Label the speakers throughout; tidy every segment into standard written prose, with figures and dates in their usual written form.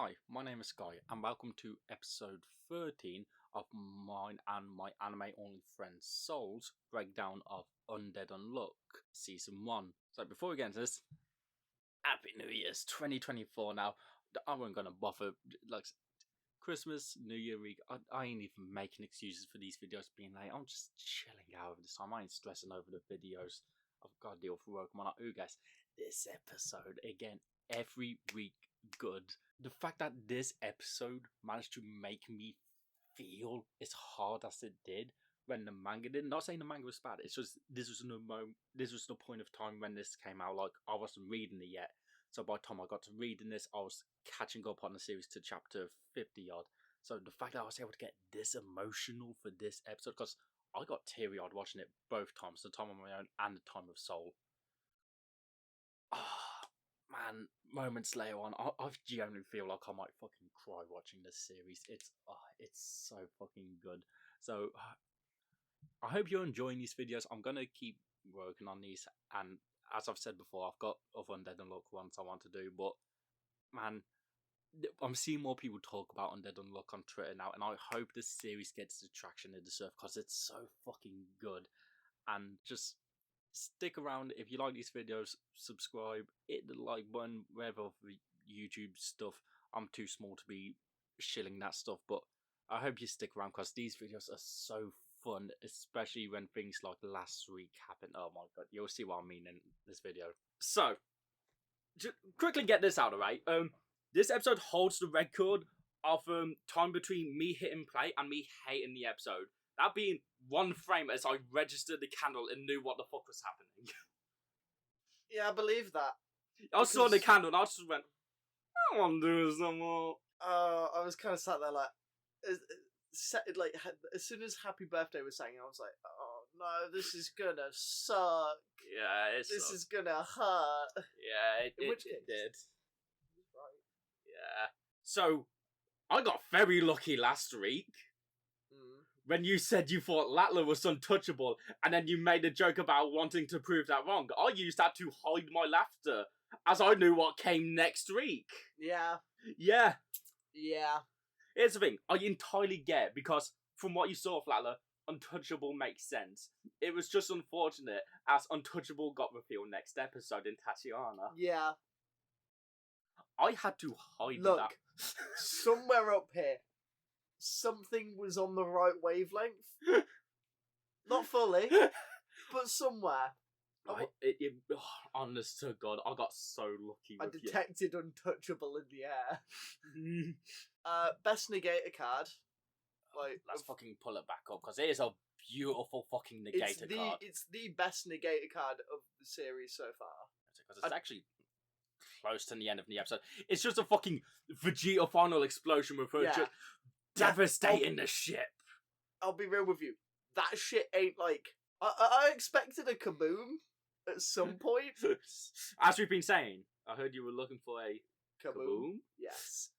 Speaker 1: Hi, my name is Sky, and welcome to episode 13 of mine and my anime-only friend Soul's breakdown of Undead Unluck Season 1. So before we get into this, Happy New Year's 2024 now. I wasn't going to bother, like, Christmas, New Year week, I ain't even making excuses for these videos being late. I'm just chilling out over this time. I ain't stressing over the videos. I've got to deal with work. I'm like, ooh guys, this episode, again, every week good. The fact that this episode managed to make me feel as hard as it did when the manga did. Not saying the manga was bad. It's just this was the point of time when this came out. Like I wasn't reading it yet, so by the time I got to reading this, I was catching up on the series to chapter 50 odd. So the fact that I was able to get this emotional for this episode, because I got teary eyed watching it both times, the time on my own and the time of Soul. Man, moments later on, I genuinely feel like I might fucking cry watching this series. It's so fucking good. So, I hope you're enjoying these videos. I'm gonna keep working on these, and as I've said before, I've got other Undead Unluck ones I want to do, but man, I'm seeing more people talk about Undead Unluck on Twitter now, and I hope this series gets the traction it deserves, because it's so fucking good. And just stick around. If you like these videos, subscribe, hit the like button, wherever for YouTube stuff. I'm too small to be shilling that stuff, but I hope you stick around because these videos are so fun, especially when things like last week happened. Oh my god, you'll see what I mean in this video. So, just quickly get this out of the way. This episode holds the record of time between me hitting play and me hating the episode. That being one frame as I registered the candle and knew what the fuck was happening.
Speaker 2: Yeah, I believe that.
Speaker 1: I saw the candle and I just went, I want to do this no more.
Speaker 2: I was kind of sat there like, as soon as Happy Birthday was saying, I was like, oh no, this is gonna suck.
Speaker 1: Yeah,
Speaker 2: this is gonna hurt.
Speaker 1: Yeah, it did.
Speaker 2: Right.
Speaker 1: Yeah. So, I got very lucky last week. When you said you thought Latler was untouchable, and then you made a joke about wanting to prove that wrong, I used that to hide my laughter, as I knew what came next week.
Speaker 2: Yeah.
Speaker 1: Yeah.
Speaker 2: Yeah.
Speaker 1: Here's the thing, I entirely get it, because from what you saw of Latler, untouchable makes sense. It was just unfortunate, as untouchable got revealed next episode in Tatiana.
Speaker 2: Yeah.
Speaker 1: I had to hide
Speaker 2: Look,
Speaker 1: that.
Speaker 2: somewhere up here, something was on the right wavelength. Not fully, but somewhere.
Speaker 1: Honest to God, I got so lucky with
Speaker 2: I detected untouchable in the air. Best negator card. Like,
Speaker 1: let's fucking pull it back up, because it is a beautiful fucking negator card.
Speaker 2: It's the best negator card of the series so far.
Speaker 1: Because it's actually close to the end of the episode. It's just a fucking Vegeta final explosion with her just devastating the ship.
Speaker 2: I'll be real with you. That shit ain't like... I expected a kaboom at some point.
Speaker 1: As we've been saying, I heard you were looking for a kaboom.
Speaker 2: Yes.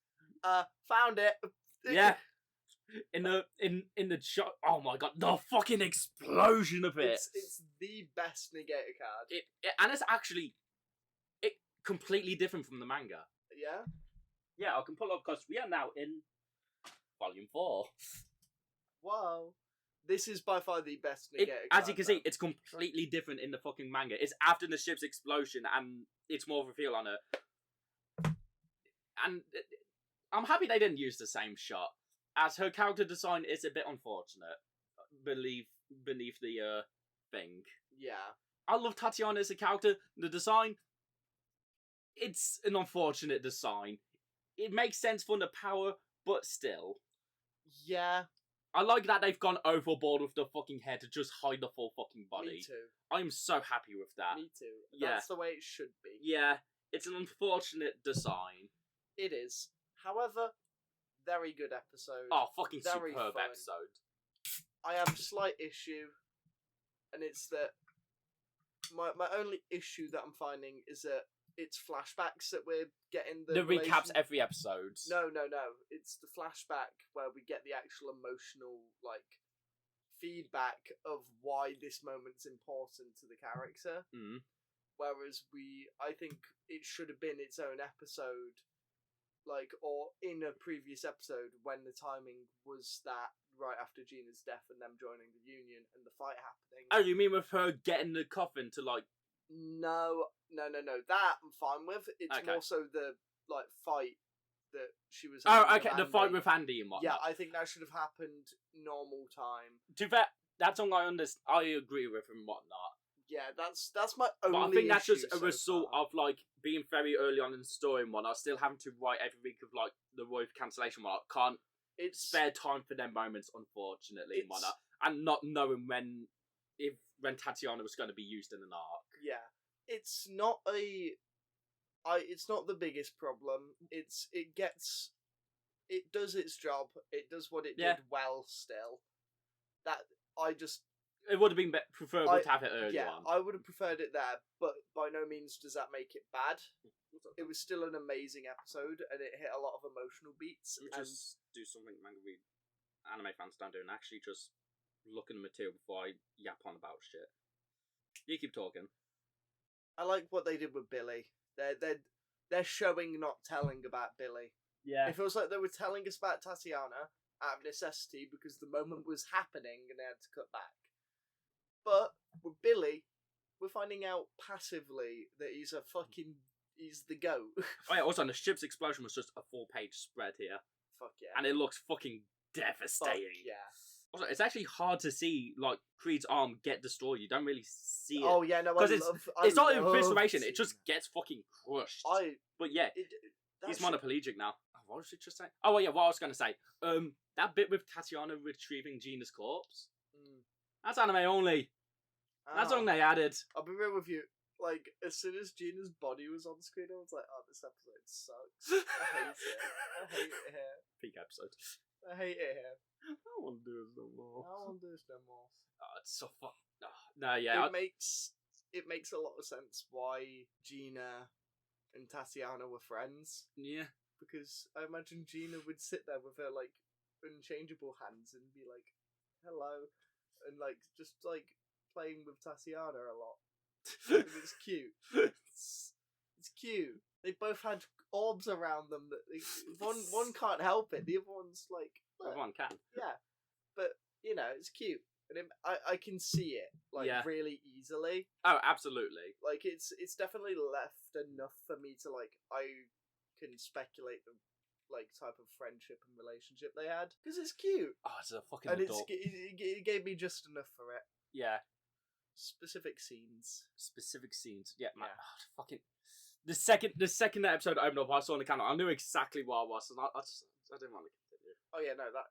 Speaker 2: Found it.
Speaker 1: Yeah. In the shot. Oh my god, the fucking explosion of it.
Speaker 2: It's the best negator card.
Speaker 1: And it's actually completely different from the manga.
Speaker 2: Yeah?
Speaker 1: Yeah, I can pull up because we are now in Volume 4.
Speaker 2: Wow. This is by far the best negator card.
Speaker 1: As you can see, it's completely different in the fucking manga. It's after the ship's explosion and it's more reveal on her. And I'm happy they didn't use the same shot, as her character design is a bit unfortunate beneath the thing.
Speaker 2: Yeah.
Speaker 1: I love Tatiana as a character. The design, it's an unfortunate design. It makes sense for the power, but still.
Speaker 2: Yeah.
Speaker 1: I like that they've gone overboard with the fucking head to just hide the full fucking body.
Speaker 2: Me too.
Speaker 1: I'm so happy with that.
Speaker 2: Me too.
Speaker 1: Yeah.
Speaker 2: That's the way it should be.
Speaker 1: Yeah, it's an unfortunate design.
Speaker 2: It is. However, very good episode.
Speaker 1: Oh, fucking
Speaker 2: very
Speaker 1: superb
Speaker 2: fun.
Speaker 1: episode.
Speaker 2: I have a slight issue, and it's that my only issue that I'm finding is that it's flashbacks that we're getting
Speaker 1: the recaps every episode.
Speaker 2: No. It's the flashback where we get the actual emotional, like, feedback of why this moment's important to the character.
Speaker 1: Mm.
Speaker 2: Whereas I think it should have been its own episode like, or in a previous episode when the timing was that right after Gina's death and them joining the Union and the fight happening.
Speaker 1: Oh, you mean with her getting the coffin to like?
Speaker 2: No. That I'm fine with. It's
Speaker 1: Okay.
Speaker 2: more so the like fight that she was.
Speaker 1: Oh,
Speaker 2: having
Speaker 1: okay.
Speaker 2: with
Speaker 1: The fight
Speaker 2: Andy.
Speaker 1: with Andy and whatnot.
Speaker 2: Yeah, I think that should have happened normal time.
Speaker 1: To be fair, that's all I understand. I agree with and whatnot.
Speaker 2: Yeah, that's my only.
Speaker 1: But I think that's just
Speaker 2: issue
Speaker 1: a result
Speaker 2: so far.
Speaker 1: of like being very early on in the story and whatnot. Still having to write every week of like the Roy cancellation whatnot. Can't
Speaker 2: It's
Speaker 1: spare time for them moments, unfortunately, and
Speaker 2: It's-
Speaker 1: whatnot. And not knowing when Tatiana was going to be used in an arc.
Speaker 2: yeah. It's not it's not the biggest problem. It does its job. It does what it
Speaker 1: Yeah.
Speaker 2: did well. Still, that I just
Speaker 1: It would have been preferable to have it earlier on.
Speaker 2: I would have preferred it there, but by no means does that make it bad. It was still an amazing episode, and it hit a lot of emotional beats.
Speaker 1: Let me
Speaker 2: And
Speaker 1: just do something Manga Read anime fans don't do and actually just look at the material before I yap on about shit. You keep talking.
Speaker 2: I like what they did with Billy. They're showing, not telling about Billy.
Speaker 1: Yeah.
Speaker 2: It feels like they were telling us about Tatiana out of necessity because the moment was happening and they had to cut back. But with Billy, we're finding out passively that he's the goat.
Speaker 1: Oh yeah, also, the ship's explosion was just a 4-page spread here.
Speaker 2: Fuck yeah.
Speaker 1: And it looks fucking
Speaker 2: Fuck
Speaker 1: devastating.
Speaker 2: yeah.
Speaker 1: Also, it's actually hard to see, like, Creed's arm get destroyed. You don't really see it.
Speaker 2: Oh yeah, no,
Speaker 1: Because it's not
Speaker 2: love
Speaker 1: evisceration, it
Speaker 2: seeing
Speaker 1: just gets fucking crushed.
Speaker 2: that.
Speaker 1: But yeah,
Speaker 2: that
Speaker 1: he's
Speaker 2: shit-
Speaker 1: monoplegic now. Oh, what was it just saying? Oh, well, yeah, what I was going to say. That bit with Tatiana retrieving Gina's corpse,
Speaker 2: Mm.
Speaker 1: that's anime only. That's
Speaker 2: Ah.
Speaker 1: all they added.
Speaker 2: I'll be real with you. Like, as soon as Gina's body was on screen, I was like, oh, this episode sucks. I hate it. I hate it here.
Speaker 1: Peak episode.
Speaker 2: I hate it here.
Speaker 1: I don't want to do this no more.
Speaker 2: I want this no more.
Speaker 1: Oh, it's so fun. Oh, no, yeah.
Speaker 2: It makes a lot of sense why Gina and Tatiana were friends,
Speaker 1: Yeah.
Speaker 2: because I imagine Gina would sit there with her like unchangeable hands and be like, "Hello," and like just like playing with Tatiana a lot. And it's cute. It's cute. They both had orbs around them that one can't help it. The other one's like, look,
Speaker 1: Everyone can.
Speaker 2: yeah, but you know it's cute, and I can see it like
Speaker 1: Yeah.
Speaker 2: really easily.
Speaker 1: Oh, absolutely.
Speaker 2: Like it's definitely left enough for me to like I can speculate the like type of friendship and relationship they had because it's cute
Speaker 1: Oh, it's a fucking
Speaker 2: and
Speaker 1: adult.
Speaker 2: it gave me just enough for it.
Speaker 1: Yeah.
Speaker 2: Specific scenes.
Speaker 1: Specific scenes. Yeah, man.
Speaker 2: Yeah.
Speaker 1: Oh, fucking. The second that episode opened up, I saw on the camera. I knew exactly what I was, and I didn't want to continue.
Speaker 2: Oh yeah, no, that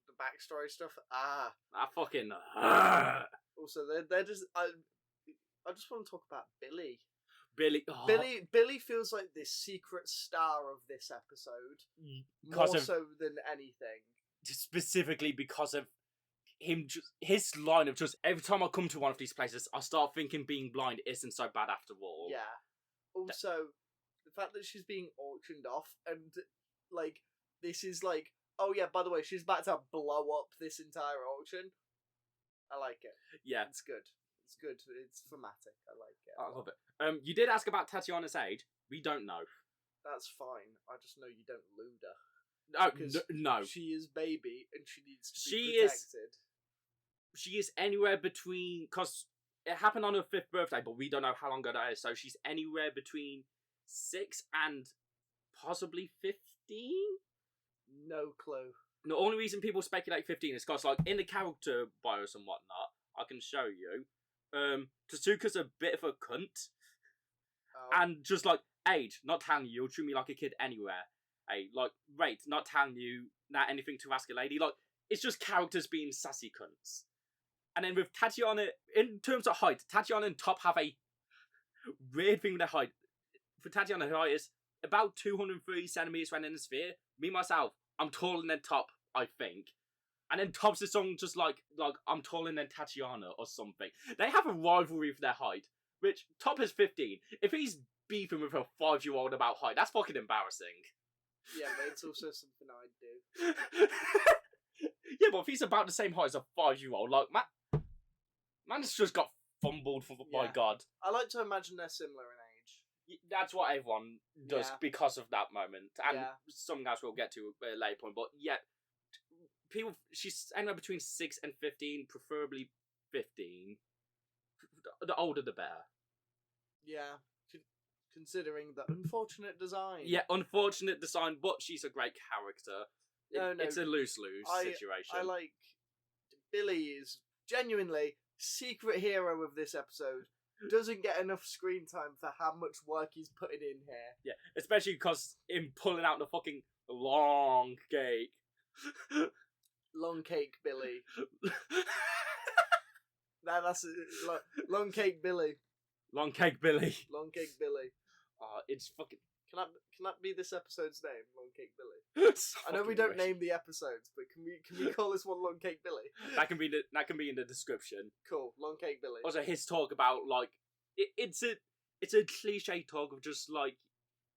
Speaker 2: the backstory stuff. Ah,
Speaker 1: I fucking.
Speaker 2: also they're just I just want to talk about Billy.
Speaker 1: Billy. Oh,
Speaker 2: Billy feels like this secret star of this episode,
Speaker 1: because
Speaker 2: more
Speaker 1: of
Speaker 2: so than anything.
Speaker 1: specifically because of him. His line of just every time I come to one of these places, I start thinking being blind isn't so bad after all.
Speaker 2: Yeah. Also, the fact that she's being auctioned off and like this is like, oh yeah, by the way, she's about to blow up this entire auction. I like it.
Speaker 1: Yeah.
Speaker 2: It's good. It's good. It's thematic. I like it.
Speaker 1: I love it. You did ask about Tatiana's age. We don't know.
Speaker 2: That's fine. I just know you don't lewd her.
Speaker 1: Oh,
Speaker 2: Because
Speaker 1: no.
Speaker 2: She is baby and she needs to be
Speaker 1: She is-
Speaker 2: protected.
Speaker 1: She is anywhere between, because it happened on her 5th birthday, but we don't know how long ago that is. So she's anywhere between 6 and possibly 15.
Speaker 2: No clue.
Speaker 1: The only reason people speculate 15 is because, like, in the character bios and whatnot, I can show you. Tasuka's a bit of a cunt, and just like age, not telling you, you'll treat me like a kid anywhere. Hey, like rate, not telling you not anything to ask a lady. Like it's just characters being sassy cunts. And then with Tatiana, in terms of height, Tatiana and Top have a weird thing with their height. For Tatiana, her height is about 230 centimeters when in the sphere. Me myself, I'm taller than Top, I think. And then Top's the song just like I'm taller than Tatiana or something. They have a rivalry for their height, which Top is 15. If he's beefing with a 5-year-old about height, that's fucking embarrassing.
Speaker 2: Yeah, but it's also something I'd do.
Speaker 1: Yeah, but if he's about the same height as a 5-year-old, like man's just got fumbled for my
Speaker 2: Yeah.
Speaker 1: god.
Speaker 2: I like to imagine they're similar in age.
Speaker 1: That's what everyone does
Speaker 2: Yeah.
Speaker 1: because of that moment, and
Speaker 2: Yeah.
Speaker 1: something else we'll get to at a later point. But yeah, people, she's anywhere between 6 and 15, preferably 15. The older, the better.
Speaker 2: Yeah. Considering the unfortunate design.
Speaker 1: Yeah, unfortunate design, but she's a great character.
Speaker 2: No,
Speaker 1: It's a lose-lose situation.
Speaker 2: I like Billy is genuinely secret hero of this episode. Doesn't get enough screen time for how much work he's putting in here.
Speaker 1: Yeah, especially because him pulling out the fucking long cake.
Speaker 2: Long cake Billy. That's long cake Billy.
Speaker 1: Long cake Billy.
Speaker 2: Long cake Billy.
Speaker 1: It's fucking.
Speaker 2: Can that be this episode's name? Long Cake Billy. I know we don't name the episodes, but can we call this one Long Cake Billy?
Speaker 1: That can be in the description.
Speaker 2: Cool, Long Cake Billy.
Speaker 1: Also, his talk about like it's a cliche talk of just like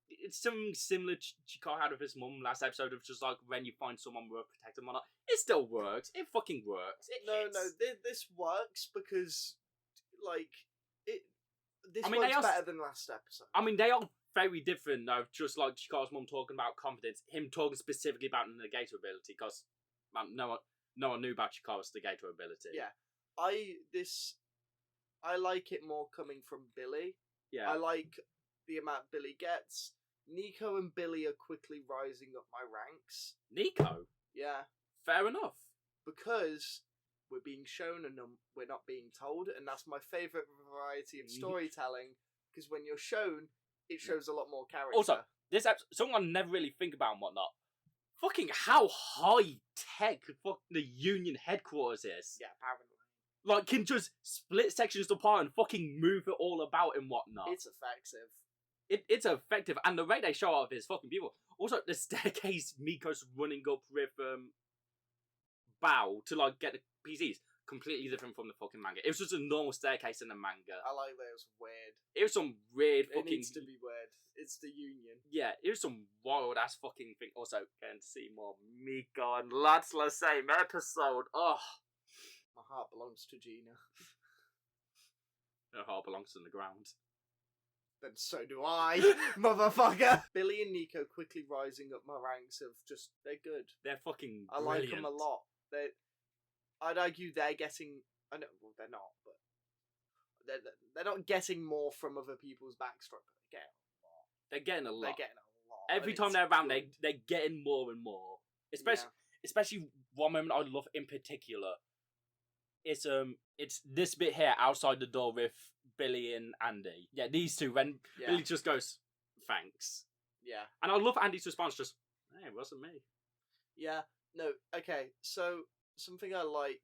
Speaker 1: it's something similar Chikara had with his mum last episode of just like when you find someone worth protecting or not. It still works. It fucking works.
Speaker 2: This works because like it. This
Speaker 1: I mean,
Speaker 2: works better than last episode.
Speaker 1: I mean, they are very different though. Just like Chikara's mum talking about confidence, him talking specifically about the negator ability, because no one knew about Chikara's negator ability.
Speaker 2: Yeah, I like it more coming from Billy.
Speaker 1: Yeah,
Speaker 2: I like the amount Billy gets. Nico and Billy are quickly rising up my ranks.
Speaker 1: Nico.
Speaker 2: Yeah,
Speaker 1: Fair enough.
Speaker 2: because we're being shown and we're not being told, and that's my favourite variety of storytelling. Because when you're shown, it shows a lot more character.
Speaker 1: Also, this episode, something I never really think about and whatnot. Fucking how high tech the Union headquarters is.
Speaker 2: Yeah, apparently.
Speaker 1: Like, can just split sections apart and fucking move it all about and whatnot.
Speaker 2: It's effective.
Speaker 1: It's effective, and the way they show off is fucking beautiful. Also, the staircase Miko's running up with Bao to like get the PCs, completely different from the fucking manga. It was just a normal staircase in the manga.
Speaker 2: I like that. It was weird.
Speaker 1: It was some weird
Speaker 2: It
Speaker 1: fucking.
Speaker 2: needs to be weird. It's the Union.
Speaker 1: Yeah, it was some wild ass fucking thing. Also, getting to see more Miko and lads the same episode. Oh,
Speaker 2: My heart belongs to Gina.
Speaker 1: her heart belongs to the ground.
Speaker 2: Then so do I, motherfucker. Billy and Nico quickly rising up my ranks of just, they're good.
Speaker 1: They're fucking
Speaker 2: I
Speaker 1: brilliant.
Speaker 2: like them a lot. I'd argue they're getting, I know, well, they're not, but they're not getting more from other people's backstory, but
Speaker 1: They're getting a lot.
Speaker 2: they're getting a lot.
Speaker 1: Every
Speaker 2: and
Speaker 1: time
Speaker 2: it's
Speaker 1: they're around,
Speaker 2: good.
Speaker 1: they're getting more and more. Especially one moment I love in particular. It's this bit here outside the door with Billy and Andy. Yeah, these two. When Billy just goes, "Thanks."
Speaker 2: Yeah.
Speaker 1: And I love Andy's response. Just, "Hey, it wasn't me."
Speaker 2: Yeah. No. Okay. So something I like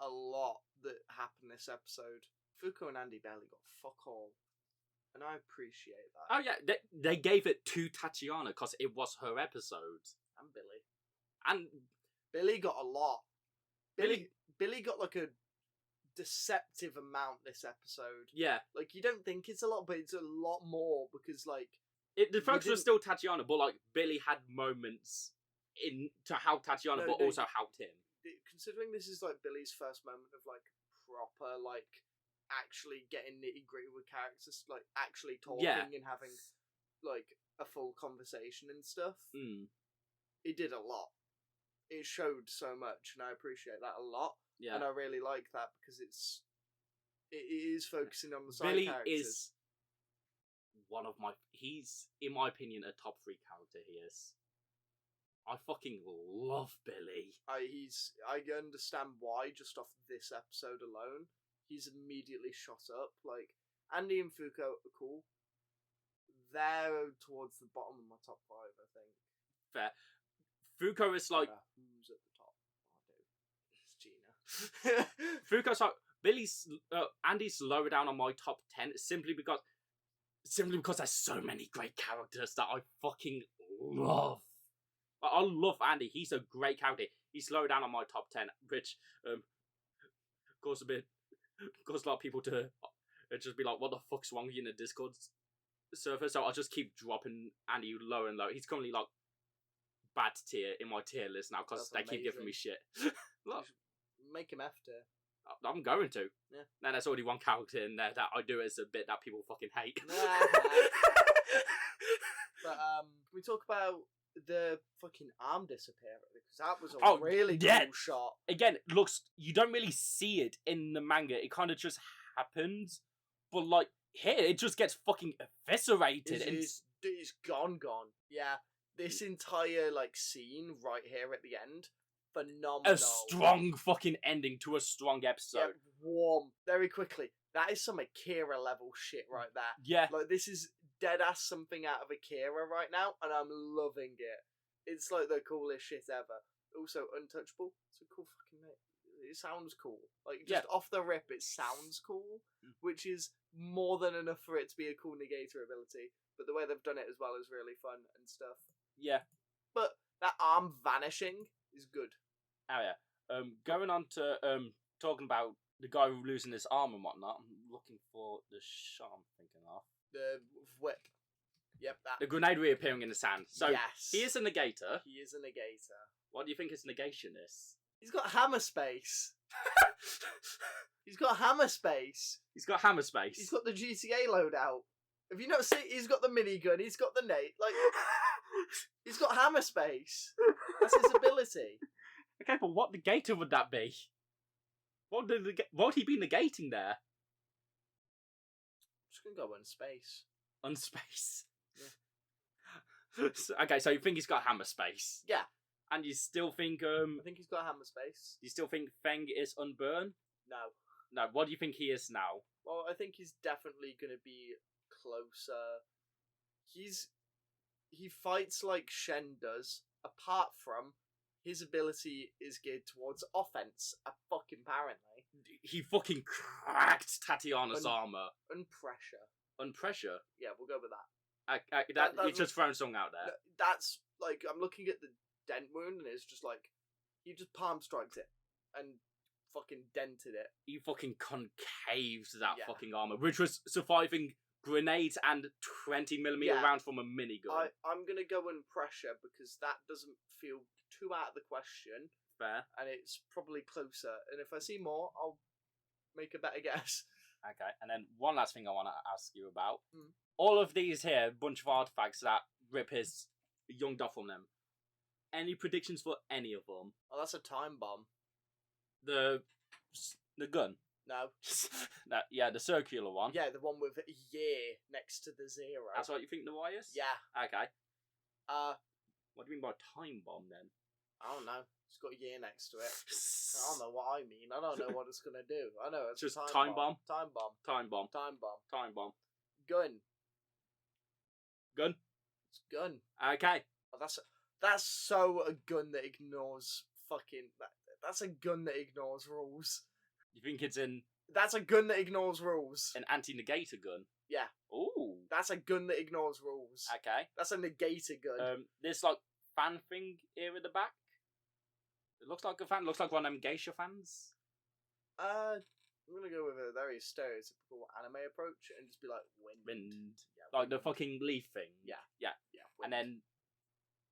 Speaker 2: a lot that happened this episode. Fuko and Andy barely got fuck all, and I appreciate that.
Speaker 1: Oh yeah, they gave it to Tatiana because it was her episode,
Speaker 2: And Billy.
Speaker 1: and
Speaker 2: Billy got a lot. Billy got like a deceptive amount this episode.
Speaker 1: yeah,
Speaker 2: Like you don't think it's a lot, but it's a lot more because like
Speaker 1: the focus was still Tatiana, but like Billy had moments to help Tatiana, but also helped him.
Speaker 2: considering this is like Billy's first moment of like proper like actually getting nitty gritty with characters, like actually talking and having like a full conversation and stuff. It did a lot. It showed so much, and I appreciate that a lot.
Speaker 1: Yeah,
Speaker 2: And I really like that because it is focusing on the side
Speaker 1: Billy
Speaker 2: characters.
Speaker 1: is one of my. He's, in my opinion, a top 3 character. He is. I fucking love Billy.
Speaker 2: I understand why just off this episode alone. He's immediately shot up. Like Andy and Fuko are cool. They're towards the bottom of my top 5, I think.
Speaker 1: Fair. Fuko is like
Speaker 2: who's at the top? It's Gina.
Speaker 1: Fuko's like Andy's lower down on my top 10 simply because there's so many great characters that I fucking love. I love Andy. He's a great character. He's lower down on my top 10, which caused a lot of people to just be like, "What the fuck's wrong with you in the Discord server?" So I'll just keep dropping Andy lower and lower. He's currently like bad tier in my tier list now because they keep giving me shit. Look.
Speaker 2: Make him F tier.
Speaker 1: I'm going to.
Speaker 2: Yeah.
Speaker 1: Now there's already one character in there that I do as a bit that people fucking hate.
Speaker 2: But can we talk about the fucking arm disappearing? Because that was a really cool shot.
Speaker 1: Again, looks, you don't really see it in the manga. It kind of just happens, but like here, it just gets fucking eviscerated.
Speaker 2: It's gone. Yeah, this entire like scene right here at the end, phenomenal.
Speaker 1: A strong fucking ending to a strong episode.
Speaker 2: Yeah, warm very quickly. That is some Akira level shit right there.
Speaker 1: Yeah,
Speaker 2: like this is dead ass something out of Akira right now, and I'm loving it. It's like the coolest shit ever. Also, Untouchable. It's a cool fucking name. It sounds cool. Like, just off the rip, it sounds cool, which is more than enough for it to be a cool negator ability. But the way they've done it as well is really fun and stuff.
Speaker 1: Yeah.
Speaker 2: But that arm vanishing is good.
Speaker 1: Oh, yeah. Going on to talking about the guy losing his arm and whatnot, I'm looking for the shot I'm thinking of.
Speaker 2: The whip. Yep, that.
Speaker 1: The grenade reappearing in the sand. So,
Speaker 2: yes.
Speaker 1: He is a negator.
Speaker 2: He is a negator.
Speaker 1: What do you think his negation is?
Speaker 2: He's got hammer space. He's got hammer space.
Speaker 1: He's got hammer space.
Speaker 2: He's got the GTA loadout. Have you not seen? He's got the minigun. He's got the nade. Like, he's got hammer space. That's his ability.
Speaker 1: Okay, but what negator would that be? What would he be negating there?
Speaker 2: I'm just gonna go on space.
Speaker 1: On space.
Speaker 2: Yeah.
Speaker 1: Okay, so you think he's got hammer space?
Speaker 2: Yeah.
Speaker 1: And you still think
Speaker 2: I think he's got hammer space.
Speaker 1: You still think Feng is unburn?
Speaker 2: No.
Speaker 1: No. What do you think he is now?
Speaker 2: Well, I think he's definitely gonna be closer. He fights like Shen does. Apart from his ability is geared towards offense. Apparently.
Speaker 1: He fucking cracked Tatiana's armor.
Speaker 2: Pressure.
Speaker 1: Pressure.
Speaker 2: Yeah, we'll go with that.
Speaker 1: He's just throwing something out there.
Speaker 2: That's like, I'm looking at the dent wound and it's just like he just palm strikes it and fucking dented it.
Speaker 1: He fucking concaves that fucking armor, which was surviving grenades and 20mm rounds from a minigun.
Speaker 2: I'm gonna go in pressure because that doesn't feel too out of the question.
Speaker 1: Fair.
Speaker 2: And it's probably closer. And if I see more, I'll make a better guess.
Speaker 1: Okay, and then one last thing I want to ask you about. All of these here, bunch of artifacts that rip his young dog from them. Any predictions for any of them?
Speaker 2: Oh, that's a time bomb.
Speaker 1: The gun?
Speaker 2: No.
Speaker 1: Yeah, the circular one.
Speaker 2: Yeah, the one with year next to the 0.
Speaker 1: That's what you think the Y is?
Speaker 2: Yeah.
Speaker 1: Okay. What do you mean by time bomb then?
Speaker 2: I don't know. It's got a year next to it. I don't know what I mean. I don't know what it's gonna do. I know it's
Speaker 1: just
Speaker 2: a
Speaker 1: time bomb.
Speaker 2: Time bomb.
Speaker 1: Time bomb.
Speaker 2: Time bomb.
Speaker 1: Time bomb.
Speaker 2: Gun.
Speaker 1: Gun.
Speaker 2: It's gun.
Speaker 1: Okay.
Speaker 2: Oh, that's so a gun that ignores fucking. That's a gun that ignores rules.
Speaker 1: You think it's in?
Speaker 2: That's a gun that ignores rules.
Speaker 1: An anti-negator gun.
Speaker 2: Yeah.
Speaker 1: Ooh.
Speaker 2: That's a gun that ignores rules.
Speaker 1: Okay.
Speaker 2: That's a negator gun.
Speaker 1: This like fan thing here at the back. It looks like a fan. Looks like one of them geisha fans.
Speaker 2: I'm gonna go with a very stereotypical anime approach and just be like wind.
Speaker 1: Yeah, like the fucking leaf thing.
Speaker 2: Yeah. Wind.
Speaker 1: And then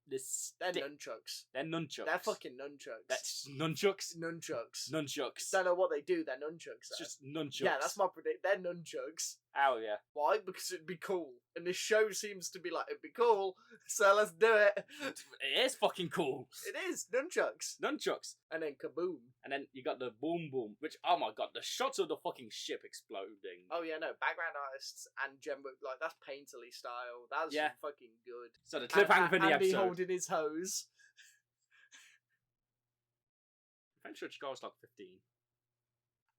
Speaker 1: this.
Speaker 2: They're nunchucks.
Speaker 1: They're nunchucks.
Speaker 2: They're fucking nunchucks.
Speaker 1: That's nunchucks.
Speaker 2: Nunchucks. Don't know what they do. They're nunchucks.
Speaker 1: It's just nunchucks.
Speaker 2: Yeah, that's my predict. They're nunchucks.
Speaker 1: Oh yeah.
Speaker 2: Why? Because it'd be cool. And this show seems to be like, it'd be cool, so let's do it.
Speaker 1: It is fucking cool.
Speaker 2: It is. Nunchucks.
Speaker 1: Nunchucks.
Speaker 2: And then kaboom.
Speaker 1: And then you got the boom boom, which, oh my god, the shots of the fucking ship exploding.
Speaker 2: Oh yeah, no, background artists and Gemma, like, that's painterly style. That's fucking good.
Speaker 1: So the cliffhanger for the
Speaker 2: Andy
Speaker 1: episode.
Speaker 2: holding his hose.
Speaker 1: I'm sure Chicago's like 15.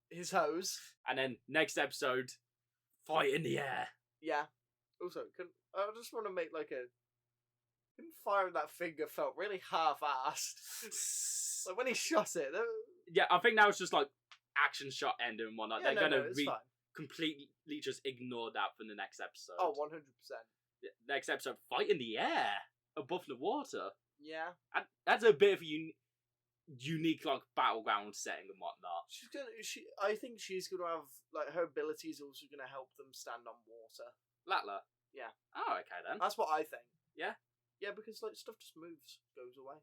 Speaker 2: His hose.
Speaker 1: And then next episode, fight in the air.
Speaker 2: Yeah. Also, I just want to make like a. Him firing that finger felt really half-assed. Like when he shot it.
Speaker 1: Yeah, I think that was just like action shot ending and whatnot.
Speaker 2: Yeah,
Speaker 1: They're gonna
Speaker 2: fine.
Speaker 1: Completely just ignore that for the next episode.
Speaker 2: Oh, 100%.
Speaker 1: The next episode, fight in the air above the water.
Speaker 2: Yeah.
Speaker 1: That's a bit of a unique like battleground setting and whatnot.
Speaker 2: I think she's gonna have like her ability is also gonna help them stand on water.
Speaker 1: Latla.
Speaker 2: Yeah.
Speaker 1: Oh, okay then.
Speaker 2: That's what I think.
Speaker 1: Yeah.
Speaker 2: Yeah, because like stuff just moves, goes away.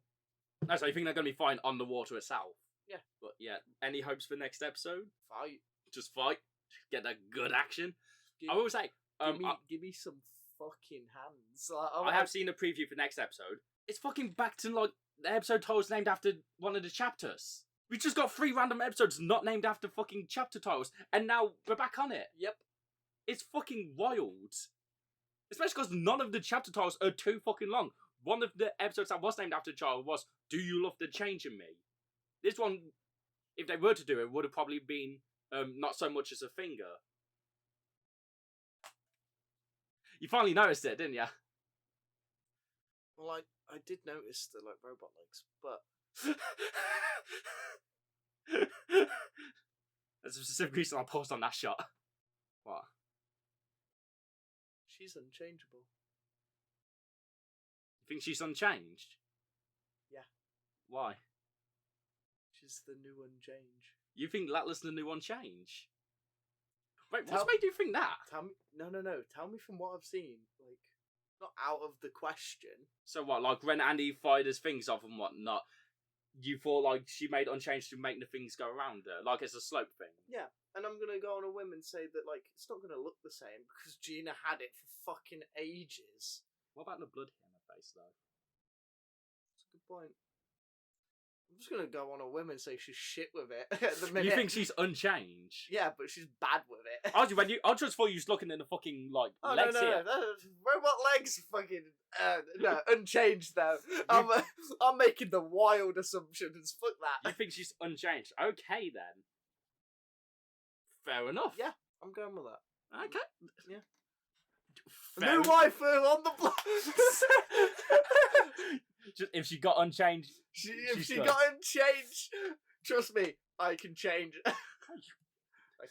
Speaker 1: No, so you think they're gonna be fine on the water itself?
Speaker 2: Yeah.
Speaker 1: But yeah, any hopes for next episode?
Speaker 2: Fight.
Speaker 1: Just fight. Get that good action.
Speaker 2: Give,
Speaker 1: I will say,
Speaker 2: give me some fucking hands.
Speaker 1: I have seen a preview for next episode. It's fucking back to like the episode titles named after one of the chapters. We just got 3 random episodes not named after fucking chapter titles, and now we're back on it.
Speaker 2: Yep.
Speaker 1: It's fucking wild. Especially because none of the chapter titles are too fucking long. One of the episodes that was named after a child was "Do You Love the Change in Me?" This one, if they were to do it, would have probably been not so much as a finger. You finally noticed it, didn't you?
Speaker 2: Well, I did notice the like robot legs, but
Speaker 1: there's a specific reason I paused on that shot. What?
Speaker 2: She's unchangeable.
Speaker 1: You think she's unchanged?
Speaker 2: Yeah.
Speaker 1: Why?
Speaker 2: She's the new unchange.
Speaker 1: You think Latla's the new Unchange? Wait, what's made you think that?
Speaker 2: Tell me, no. Tell me from what I've seen. Like, not out of the question.
Speaker 1: So what, like when Andy fired his things off and whatnot, you thought like she made Unchanged to make the things go around her, like it's a slope thing?
Speaker 2: Yeah, and I'm gonna go on a whim and say that like it's not gonna look the same because Gina had it for fucking ages.
Speaker 1: What about the blood here in her face though?
Speaker 2: That's a good point. I'm just gonna go on a whim and say she's shit with it at the minute.
Speaker 1: You think she's Unchanged?
Speaker 2: Yeah, but she's bad with it.
Speaker 1: I just thought you was looking in the fucking like
Speaker 2: Oh,
Speaker 1: legs
Speaker 2: no,
Speaker 1: here.
Speaker 2: Robot legs, fucking no, unchanged though. I'm making the wild assumptions. Fuck that.
Speaker 1: You think she's Unchanged? Okay then. Fair enough.
Speaker 2: Yeah, I'm going with that.
Speaker 1: Okay.
Speaker 2: Yeah.
Speaker 1: Fair
Speaker 2: New waifu on the block.
Speaker 1: Just, if she got Unchanged,
Speaker 2: if she
Speaker 1: good.
Speaker 2: got unchanged, trust me, I can change. I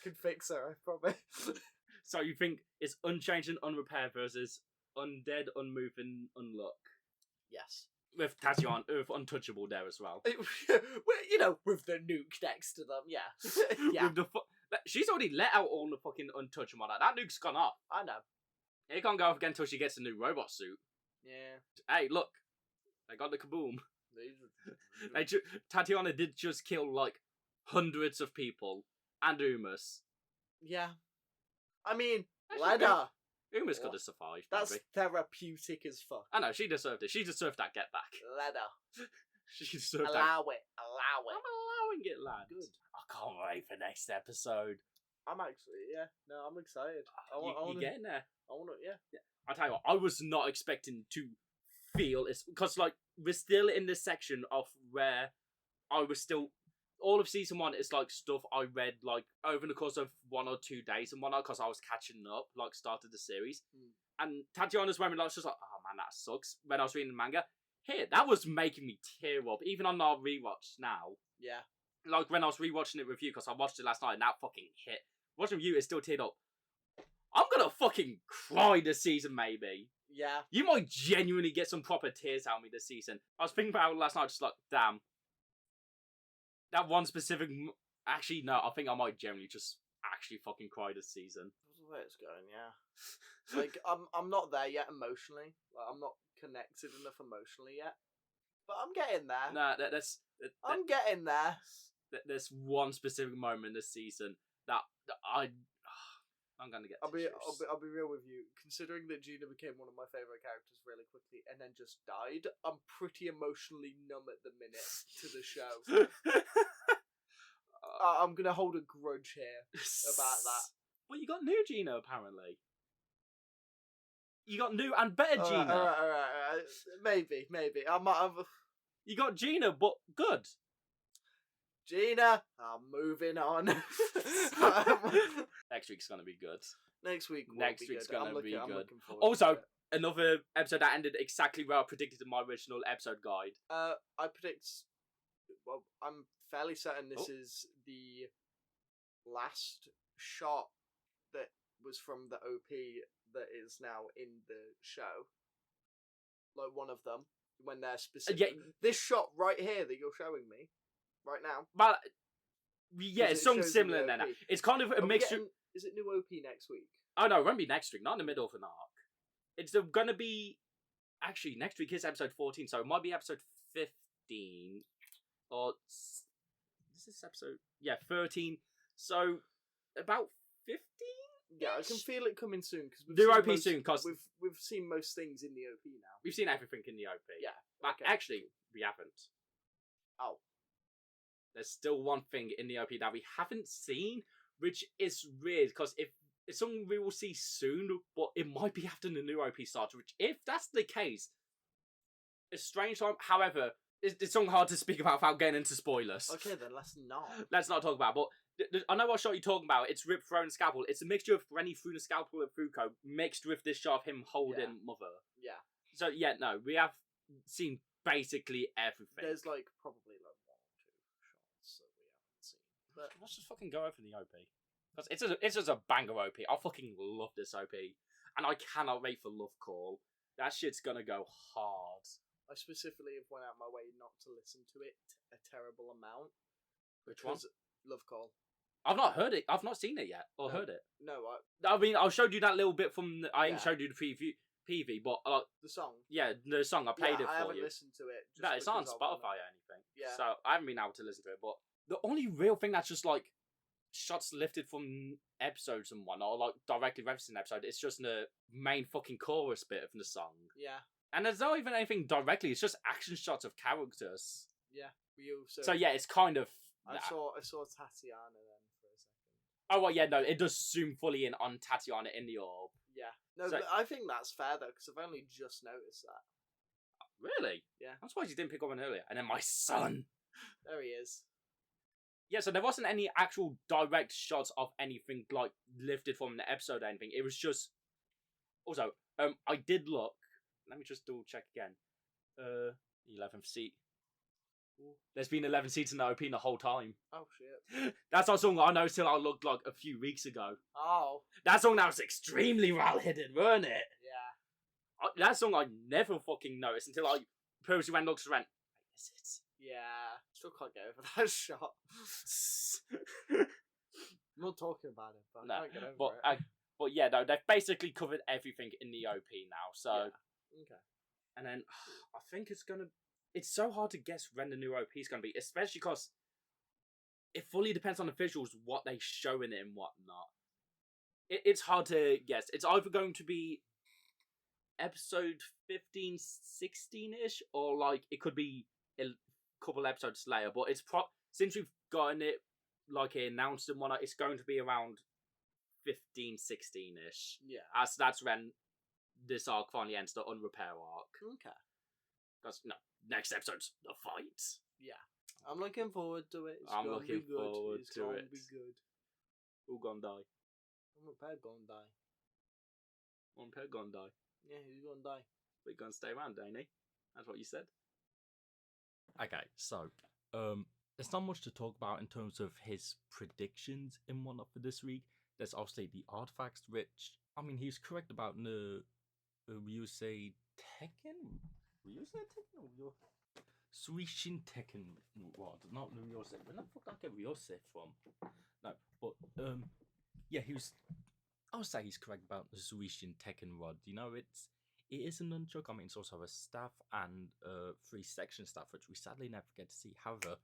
Speaker 2: can fix her. I promise.
Speaker 1: So you think it's Unchanged and Unrepaired versus Undead, Unmoved, and Unluck?
Speaker 2: Yes.
Speaker 1: With Tatiana, with Untouchable there as well.
Speaker 2: With the nuke next to them, yeah. Yeah.
Speaker 1: With the she's already let out all the fucking Untouchable. That nuke's gone off.
Speaker 2: I know.
Speaker 1: It can't go off again until she gets a new robot suit.
Speaker 2: Yeah.
Speaker 1: Hey, look. They got the kaboom. Tatiana did just kill, like, hundreds of people. And Umas.
Speaker 2: Yeah. I mean,
Speaker 1: Actually,
Speaker 2: let her.
Speaker 1: Umas could have survived,
Speaker 2: That's
Speaker 1: maybe.
Speaker 2: therapeutic as fuck.
Speaker 1: I know, she deserved it. She deserved that get back.
Speaker 2: Let her.
Speaker 1: She deserved that.
Speaker 2: Allow it. Allow it.
Speaker 1: I'm allowing it, lad.
Speaker 2: Good.
Speaker 1: I can't wait for next episode.
Speaker 2: I'm actually, yeah. No, I'm excited.
Speaker 1: You're getting there.
Speaker 2: I want to, yeah.
Speaker 1: I'll tell you what, I was not expecting to feel it's because like we're still in this section of where I was still all of season 1 is like stuff I read like over the course of 1 or 2 days and whatnot because I was catching up, like started the series. And Tatiana's moment, I was just like, oh man, that sucks. When I was reading the manga, here that was making me tear up, even on our rewatch now.
Speaker 2: Yeah.
Speaker 1: Like when I was rewatching it with you because I watched it last night and that fucking hit. Watching with you, it still teared up. I'm gonna fucking cry this season, maybe.
Speaker 2: Yeah.
Speaker 1: You might genuinely get some proper tears out of me this season. I was thinking about it last night, just like, damn. That one specific... Actually, no, I think I might generally just actually fucking cry this season.
Speaker 2: That's the way it's going, yeah. Like, I'm not there yet emotionally. Like, I'm not connected enough emotionally yet. But I'm getting there.
Speaker 1: Nah,
Speaker 2: I'm getting there.
Speaker 1: There's one specific moment this season that I'm gonna get.
Speaker 2: I'll be real with you. Considering that Gina became one of my favorite characters really quickly and then just died, I'm pretty emotionally numb at the minute to the show. I'm gonna hold a grudge here about that.
Speaker 1: Well, you got new Gina apparently. You got new and better Gina.
Speaker 2: All right. Maybe.
Speaker 1: You got Gina, but good.
Speaker 2: Gina, I'm moving on.
Speaker 1: Next week's gonna be good.
Speaker 2: Next week's
Speaker 1: gonna be good.
Speaker 2: I'm
Speaker 1: Also, another episode that ended exactly where I predicted in my original episode guide.
Speaker 2: I predict. Well, I'm fairly certain this is the last shot that was from the OP that is now in the show. Like one of them when they're specific.
Speaker 1: Yeah.
Speaker 2: This shot right here that you're showing me right now.
Speaker 1: But yeah, it's something similar than that. It's kind of a mixture.
Speaker 2: Is it new OP next week?
Speaker 1: Oh no, it won't be next week. Not in the middle of an arc. It's gonna be. Actually, next week is episode 14, so it might be episode 15 or this is episode 13. So about 15.
Speaker 2: Yeah, I can feel it coming soon because
Speaker 1: The OP soon, because
Speaker 2: we've seen most things in the OP now.
Speaker 1: we've seen everything in the OP.
Speaker 2: Yeah,
Speaker 1: but
Speaker 2: okay.
Speaker 1: actually we haven't.
Speaker 2: Oh,
Speaker 1: there's still one thing in the OP that we haven't seen, which is weird because if it's something we will see soon, but it might be after the new OP starts. Which, if that's the case, it's strange time. However, it's something hard to speak about without getting into spoilers.
Speaker 2: okay then, let's not.
Speaker 1: Let's not talk about it, but I know what shot you're talking about. It's Rip throwing scalpel. It's a mixture of Rennie through the scalpel at Fuko mixed with this shot of him holding Mother.
Speaker 2: Yeah.
Speaker 1: So yeah, no, we have seen basically everything.
Speaker 2: There's like probably like 1 or 2 shots that we haven't seen. But
Speaker 1: let's just fucking go over the OP. Because it's just a banger OP. I fucking love this OP. And I cannot wait for Love Call. That shit's gonna go hard.
Speaker 2: I specifically have went out my way not to listen to it a terrible amount.
Speaker 1: Which one?
Speaker 2: Love Call.
Speaker 1: I've not heard it. I've not seen it yet. Or heard it.
Speaker 2: No,
Speaker 1: I mean, I showed you that little bit from... I ain't showed you the PV, but...
Speaker 2: the song?
Speaker 1: Yeah, the song. I played it for you.
Speaker 2: I haven't listened to it.
Speaker 1: No, it's not on Spotify or anything.
Speaker 2: Yeah.
Speaker 1: So I haven't been able to listen to it, but... The only real thing that's just, like, shots lifted from episodes and whatnot, or, like, directly referenced in an episode, it's just the main fucking chorus bit of the song.
Speaker 2: Yeah.
Speaker 1: And there's not even anything directly, it's just action shots of characters.
Speaker 2: Yeah.
Speaker 1: So yeah, it's kind of...
Speaker 2: I saw Tatiana then for a second.
Speaker 1: Oh, well, yeah, no, it does zoom fully in on Tatiana in the orb.
Speaker 2: Yeah. No, but I think that's fair, though, because I've only just noticed that.
Speaker 1: Really?
Speaker 2: Yeah.
Speaker 1: I'm surprised you didn't pick up on earlier. And then my son!
Speaker 2: There he is.
Speaker 1: Yeah, so there wasn't any actual direct shots of anything, like, lifted from the episode or anything. It was just... Also, I did look... Let me just double check again. 11th seat. There's been 11 seats in the OP the whole time.
Speaker 2: Oh, shit.
Speaker 1: That's not something I noticed till I looked like a few weeks ago.
Speaker 2: Oh.
Speaker 1: That song that was extremely well hidden, weren't it?
Speaker 2: Yeah.
Speaker 1: That song I never fucking noticed until I purposely went and looked and went, is it?
Speaker 2: Yeah. Still can't get over that shot. I'm not talking about it, but I can't get over it.
Speaker 1: But yeah, no, they've basically covered everything in the OP now, so...
Speaker 2: Yeah. Okay.
Speaker 1: And then, I think it's so hard to guess when the new OP is going to be, especially because it fully depends on the visuals, what they show in it and whatnot. It's hard to guess. It's either going to be episode 15, 16-ish, or like it could be a couple episodes later, but it's since we've gotten it like announced and whatnot, it's going to be around 15, 16-ish.
Speaker 2: Yeah.
Speaker 1: As that's when this arc finally ends, the Unrepair arc.
Speaker 2: Okay.
Speaker 1: Because, no, next episode's the fight.
Speaker 2: Yeah. I'm looking forward to it.
Speaker 1: I'm looking forward to it.
Speaker 2: It's gonna be good.
Speaker 1: Who gonna die?
Speaker 2: Unrepair gonna die.
Speaker 1: Unrepair gonna die.
Speaker 2: Yeah, who's gonna die?
Speaker 1: We're gonna stay around, ain't he? That's what you said. Okay, so, there's not much to talk about in terms of his predictions and whatnot for this week. There's obviously the artifacts, which, I mean, he's correct about the Ryusei Tekken? Ryusei Tekken? Or Suishin Tekken rod, not the Ryusei. Where the fuck did I get Ryusei from? No, but, yeah, I would say he's correct about the Suishin Tekken rod. You know, it is a nunchuck. I mean, it's also a staff and 3-section staff, which we sadly never get to see. However,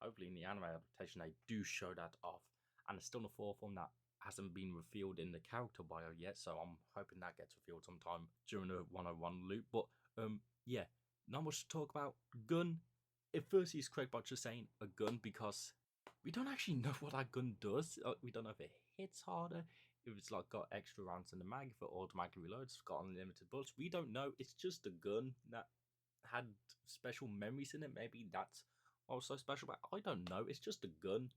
Speaker 1: hopefully in the anime adaptation, they do show that off. And it's still in a form that hasn't been revealed in the character bio yet, so I'm hoping that gets revealed sometime during the 101 loop. But, yeah, not much to talk about. Gun, at first he's correct about just saying a gun, because we don't actually know what that gun does. We don't know if it hits harder, if it's like got extra rounds in the mag, if it automatically reloads, got unlimited bullets. We don't know. It's just a gun that had special memories in it. Maybe that's also special, but I don't know. It's just a gun.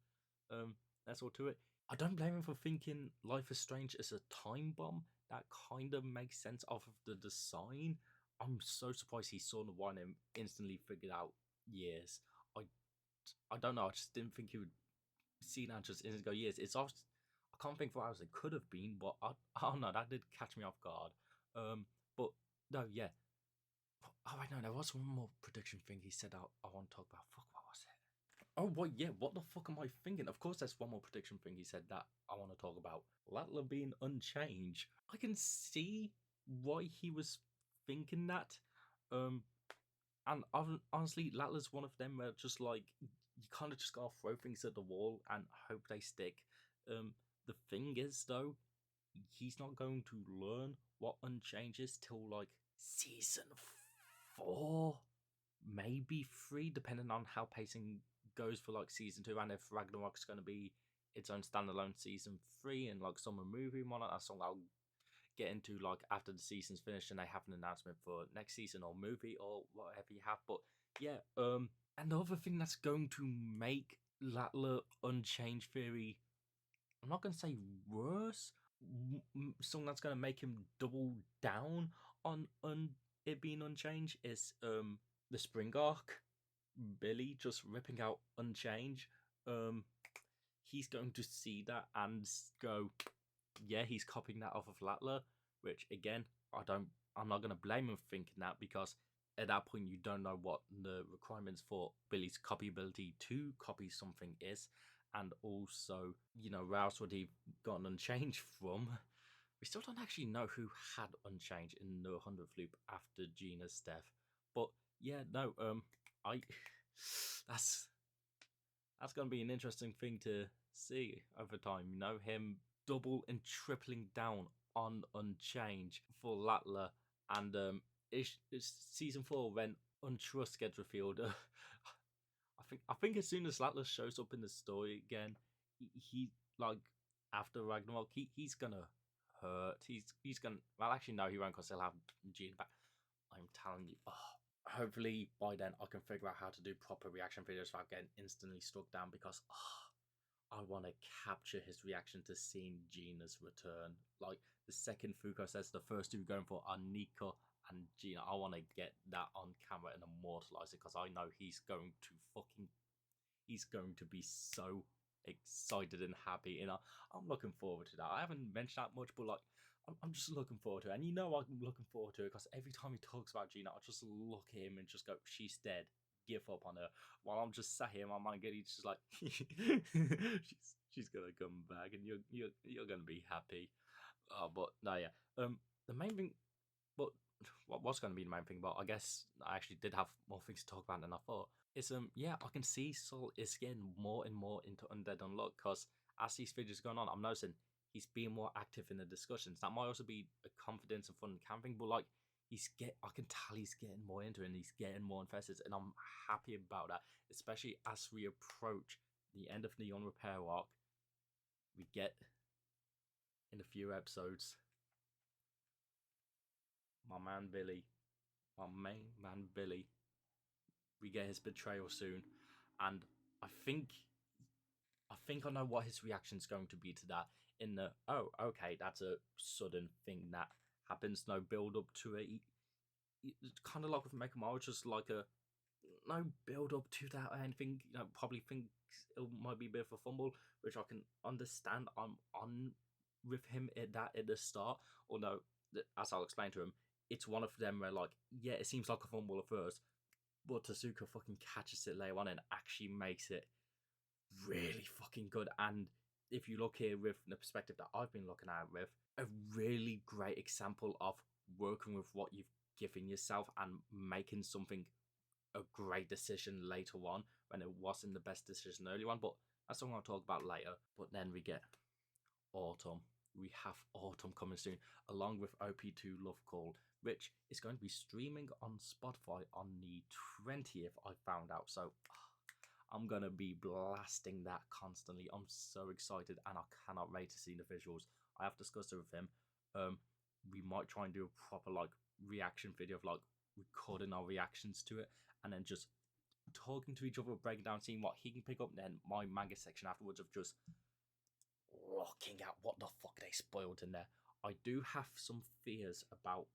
Speaker 1: That's all to it. I don't blame him for thinking Life is Strange is a time bomb. That kind of makes sense off of the design. I'm so surprised he saw the one and instantly figured out years. I don't know. I just didn't think he would see that just instantly go years. It's obviously, I can't think for hours it could have been, but I don't know. That did catch me off guard. But no, yeah. Oh, I know. There was one more prediction thing he said I want to talk about. Fuck, what was it? Oh, well, yeah, what the fuck am I thinking? Of course, there's one more prediction thing he said that I want to talk about. Latla being unchanged. I can see why he was thinking that. And honestly, Latla's one of them where just like, you kind of just gotta throw things at the wall and hope they stick. The thing is, though, he's not going to learn what Unchanged is till like season 4, maybe 3, depending on how pacing goes for like season 2, and if Ragnarok's going to be its own standalone season 3 and like summer movie and whatnot. That's something I'll get into like after the season's finished and they have an announcement for next season or movie or whatever you have. But yeah, another thing that's going to make Latler Unchanged Theory, I'm not going to say worse, something that's going to make him double down on it being Unchanged is the spring arc. Billy just ripping out Unchanged. He's going to see that and go, yeah, he's copying that off of Latler, which again, I'm not going to blame him for thinking that, because at that point you don't know what the requirements for Billy's copyability to copy something is, and also, you know, where else would he gotten Unchanged from? We still don't actually know who had Unchanged in the 100th loop after Gina's death. But yeah, no, that's gonna be an interesting thing to see over time. You know, him double and tripling down on Unchanged for Latler, and it's season 4 when Untrust gets revealed. I think as soon as Latler shows up in the story again, he like after Ragnarok, he's gonna hurt. He's gonna, well, actually no, he won't, because he'll have Gene back. I'm telling you. Hopefully by then I can figure out how to do proper reaction videos without getting instantly struck down, because I want to capture his reaction to seeing Gina's return. Like the second Fuko says the first two going for are Nika and Gina, I want to get that on camera and immortalize it, because I know he's going to be so excited and happy, and I'm looking forward to that. I haven't mentioned that much, but like I'm just looking forward to it. And you know I'm looking forward to it because every time he talks about Gina, I just look at him and just go, she's dead. Give up on her. While I'm just sat here in my mind, he's just like, she's gonna come back, and you're gonna be happy. But no, yeah. The main thing, but what was going to be the main thing, but I guess I actually did have more things to talk about than I thought. Is yeah, I can see S0L is getting more and more into Undead Unluck, because as these videos going on, I'm noticing he's being more active in the discussions. That might also be a confidence and fun camping, but like I can tell he's getting more into it and he's getting more invested, and I'm happy about that, especially as we approach the end of the Neon Repair arc. We get in a few episodes my man Billy, my main man Billy. We get his betrayal soon, and I think I know what his reaction's going to be to that. In the, oh, okay, that's a sudden thing that happens, no build up to it. Kind of like with Mega Mario, just like a no build up to that or anything. You know, probably think it might be a bit of a fumble, which I can understand. I'm on with him at the start, although as I'll explain to him, it's one of them where like, yeah, it seems like a fumble at first, but Tezuka fucking catches it later on and actually makes it really fucking good. And if you look here with the perspective that I've been looking at with, a really great example of working with what you've given yourself and making something a great decision later on when it wasn't the best decision early on. But that's something I'll talk about later. But then we get autumn. We have autumn coming soon, along with OP2 Love Call, which is going to be streaming on Spotify on the 20th, I found out. So I'm going to be blasting that constantly. I'm so excited, and I cannot wait to see the visuals. I have discussed it with him. We might try and do a proper like reaction video of like recording our reactions to it, and then just talking to each other, breaking down, seeing what he can pick up, and then my manga section afterwards of just looking at what the fuck they spoiled in there. I do have some fears about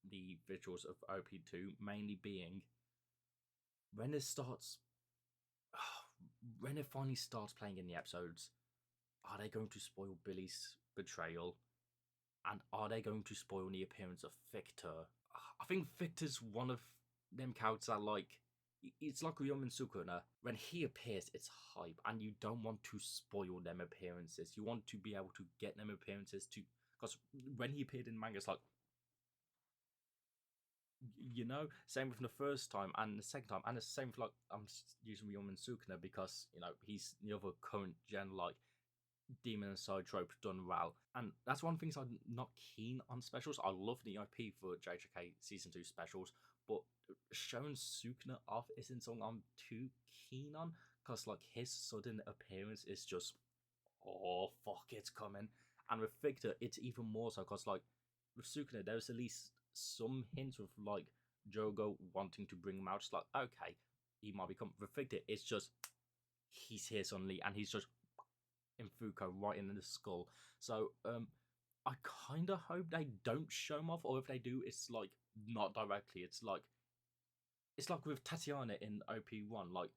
Speaker 1: the visuals of OP2, mainly being when it finally starts playing in the episodes, are they going to spoil Billy's betrayal? And are they going to spoil the appearance of Victor? I think Victor's one of them characters that like, it's like Ryoma and Sukuna. When he appears, it's hype, and you don't want to spoil them appearances. You want to be able to get them appearances to, because when he appeared in manga, it's like, you know, same with the first time and the second time, and the same for like I'm using Ryuman Sukuna because you know he's the other current gen like demon and side trope done well, and that's one of the things I'm not keen on specials. I love the IP for JJK season 2 specials, but showing Sukuna off isn't something I'm too keen on because like his sudden appearance is just oh fuck it's coming, and with Victor it's even more so because like with Sukuna there's at least some hints of like Jogo wanting to bring him out. It's like okay, he might become with Victor. It's just he's here suddenly and he's just in Fuko right in the skull. So I kind of hope they don't show him off, or if they do, it's like not directly. It's like with Tatiana in OP1. Like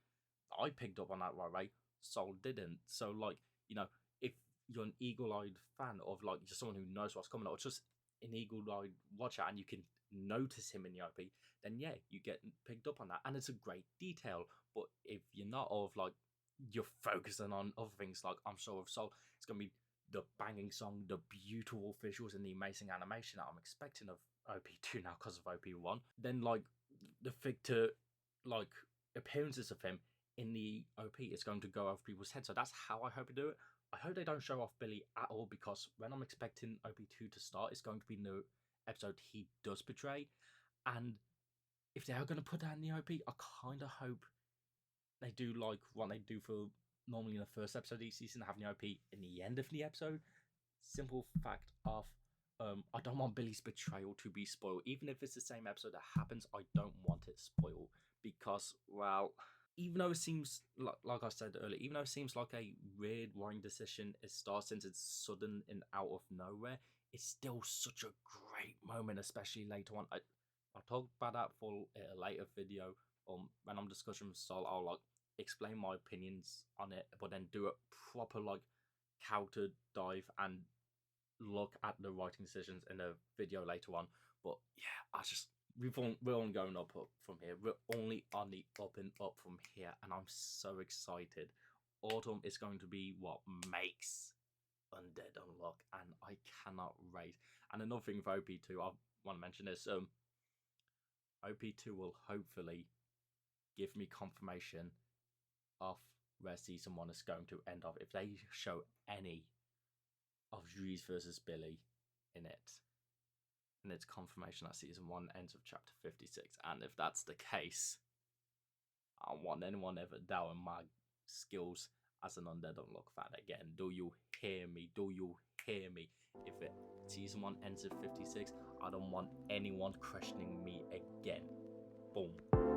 Speaker 1: I picked up on that right away, Soul didn't. So like you know, if you're an eagle-eyed fan of like just someone who knows what's coming, or just an eagle-eyed watcher, and you can notice him in the OP, then yeah, you get picked up on that, and it's a great detail. But if you're not, of like you're focusing on other things, like I'm sure with Soul, it's gonna be the banging song, the beautiful visuals, and the amazing animation that I'm expecting of OP2 now because of OP1. Then like the Victor like appearances of him in the OP is going to go over people's heads. So that's how I hope to do it. I hope they don't show off Billy at all because when I'm expecting OP2 to start, it's going to be the episode he does betray. And if they are going to put that in the OP, I kind of hope they do like what they do for normally in the first episode of each season, having the OP in the end of the episode. Simple fact of I don't want Billy's betrayal to be spoiled. Even if it's the same episode that happens, I don't want it spoiled because, well, even though it seems like I said earlier, even though it seems like a weird writing decision, it starts since it's sudden and out of nowhere. It's still such a great moment, especially later on. I'll talk about that for a later video. When I'm discussing with Sol, I'll like explain my opinions on it, but then do a proper like counter dive and look at the writing decisions in a video later on. But yeah, we're only going up from here. We're only on the up and up from here, and I'm so excited. Autumn is going to be what makes Undead Unluck, and I cannot wait. And another thing for OP2, I want to mention is OP2 will hopefully give me confirmation of where season 1 is going to end up. If they show any of Juice versus Billy in it, and it's confirmation that season 1 ends with chapter 56. And if that's the case, I don't want anyone ever doubting my skills as an Undead Unluck fan again. Do you hear me? Do you hear me? If season 1 ends at 56, I don't want anyone questioning me again. Boom.